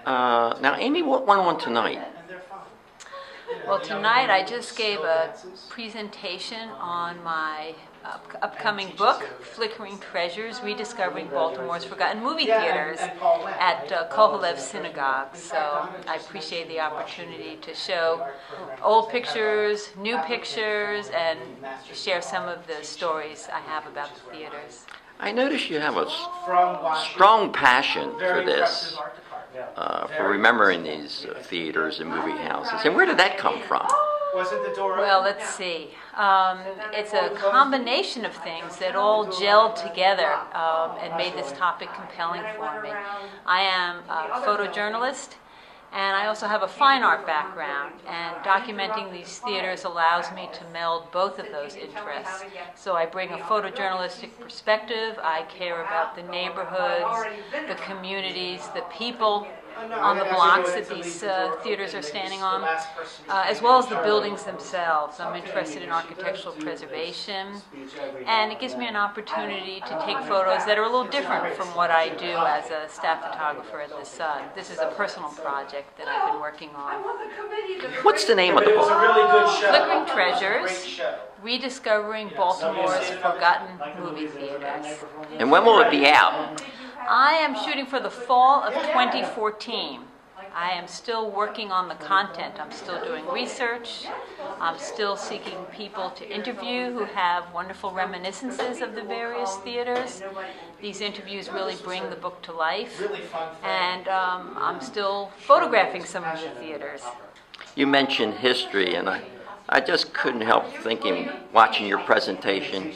Now, Amy, what went on tonight? Well, tonight I just gave a presentation on my upcoming book, Flickering Treasures, Rediscovering Baltimore's Forgotten Movie Theaters at Koholev Synagogue. So I appreciate the opportunity to show old pictures, new pictures, and share some of the stories I have about the theaters. I notice you have a strong passion for this, for remembering these theaters and movie houses. And where did that come from? Well, let's see. It's a combination of things that all gelled together and made this topic compelling for me. I am a photojournalist, and I also have a fine art background, and documenting these theaters allows me to meld both of those interests. So I bring a photojournalistic perspective. I care about the neighborhoods, the communities, the people on the blocks that these theaters are standing on, as well as the buildings themselves. I'm interested in architectural preservation, and it gives me an opportunity to take photos that are a little different from what I do as a staff photographer at the Sun. This is a personal project that I've been working on. What's the name of the book? Flickering Treasures, Rediscovering Baltimore's Forgotten Movie Theaters. And when will it be out? I am shooting for the fall of 2014. I am still working on the content. I'm still doing research. I'm still seeking people to interview who have wonderful reminiscences of the various theaters. These interviews really bring the book to life. And I'm still photographing some of the theaters. You mentioned history, and I just couldn't help thinking, watching your presentation,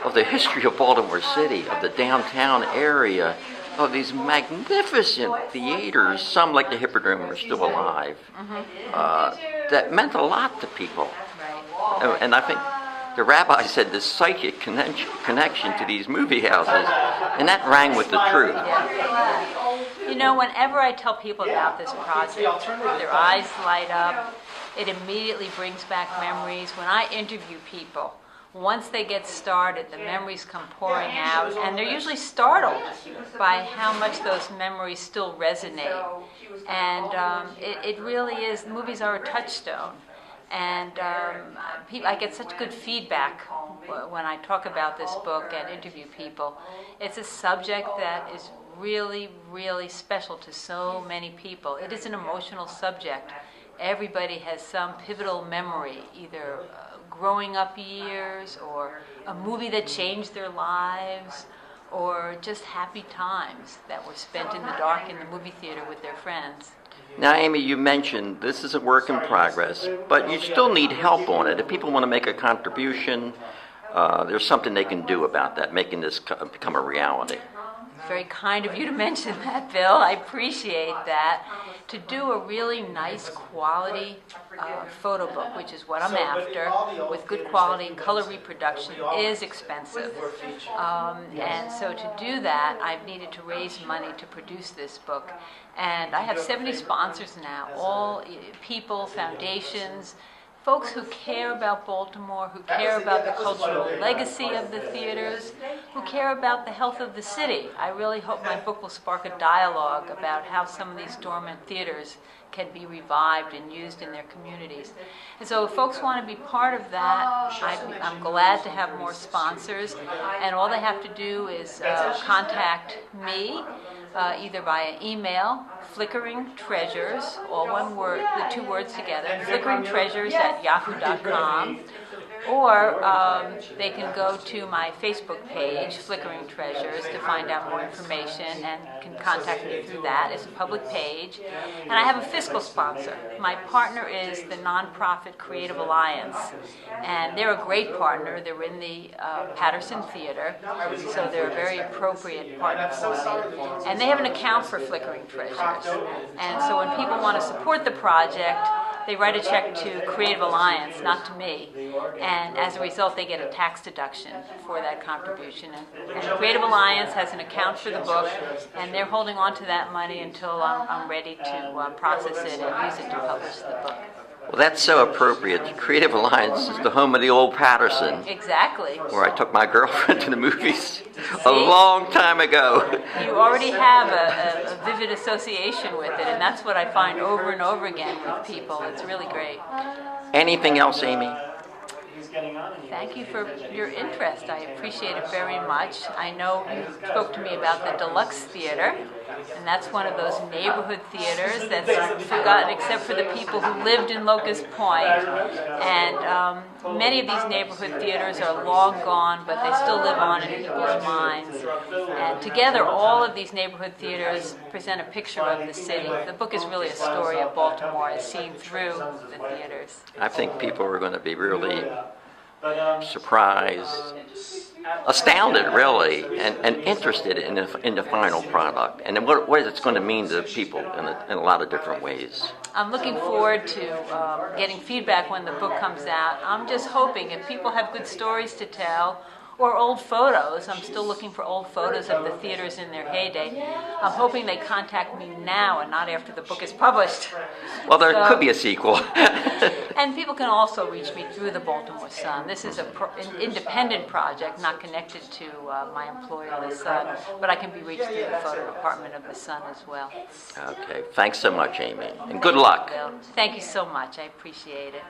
of the history of Baltimore City, of the downtown area, of these magnificent theaters, some like the Hippodrome are still alive, that meant a lot to people. And I think the rabbi said the psychic connection to these movie houses, and that rang with the truth. You know, whenever I tell people about this project, their eyes light up. It immediately brings back memories. When I interview people, once they get started, the memories come pouring out, and they're usually startled by how much those memories still resonate. And it really is, movies are a touchstone. And I get such good feedback when I talk about this book and interview people. It's a subject that is really, really special to so many people. It is an emotional subject. Everybody has some pivotal memory, either growing up years, or a movie that changed their lives, or just happy times that were spent in the dark in the movie theater with their friends. Now, Amy, you mentioned this is a work in progress, but you still need help on it. If people want to make a contribution, there's something they can do about that, making this become a reality. Very kind of you to mention that, Bill. I appreciate that. To do a really nice quality photo book, which is what I'm after, with good quality color reproduction, is expensive. And so to do that, I've needed to raise money to produce this book. And I have 70 sponsors now, all people, foundations, folks who care about Baltimore, who care about the cultural legacy of the theaters, who care about the health of the city. I really hope my book will spark a dialogue about how some of these dormant theaters can be revived and used in their communities. And so if folks want to be part of that, I'm glad to have more sponsors. And all they have to do is contact me, either via email, Flickering Treasures, all one word, the two words together, flickeringtreasures@yahoo.com, or they can go to my Facebook page, Flickering Treasures, to find out more information, and can contact me through that. It's a public page. And I have a fiscal sponsor. My partner is the nonprofit Creative Alliance, and they're a great partner. They're in the Patterson Theater, so they're a very appropriate partner for me. And they have an account for Flickering Treasures. And so when people want to support the project, they write a check to Creative Alliance, not to me, and as a result they get a tax deduction for that contribution. And Creative Alliance has an account for the book, and they're holding on to that money until I'm ready to process it and use it to publish the book. Well, that's so appropriate. The Creative Alliance is the home of the old Patterson, Exactly. where I took my girlfriend to the movies a long time ago. You already have a vivid association with it, and that's what I find over and over again with people. It's really great. Anything else, Amy? Thank you for your interest. I appreciate it very much. I know you spoke to me about the Deluxe Theater, and that's one of those neighborhood theaters that's forgotten except for the people who lived in Locust Point. And many of these neighborhood theaters are long gone, but they still live on in people's minds. And together, all of these neighborhood theaters present a picture of the city. The book is really a story of Baltimore as seen through the theaters. I think people are going to be really surprised, astounded really, and interested in the final product and what it's going to mean to people in a lot of different ways. I'm looking forward to getting feedback when the book comes out. I'm just hoping if people have good stories to tell or old photos, I'm still looking for old photos of the theaters in their heyday. I'm hoping they contact me now and not after the book is published. Well, there could be a sequel. And people can also reach me through the Baltimore Sun. This is an independent project, not connected to my employer, the Sun, but I can be reached through the photo department of the Sun as well. Okay, thanks so much, Amy, and good luck. Thank you so much. I appreciate it.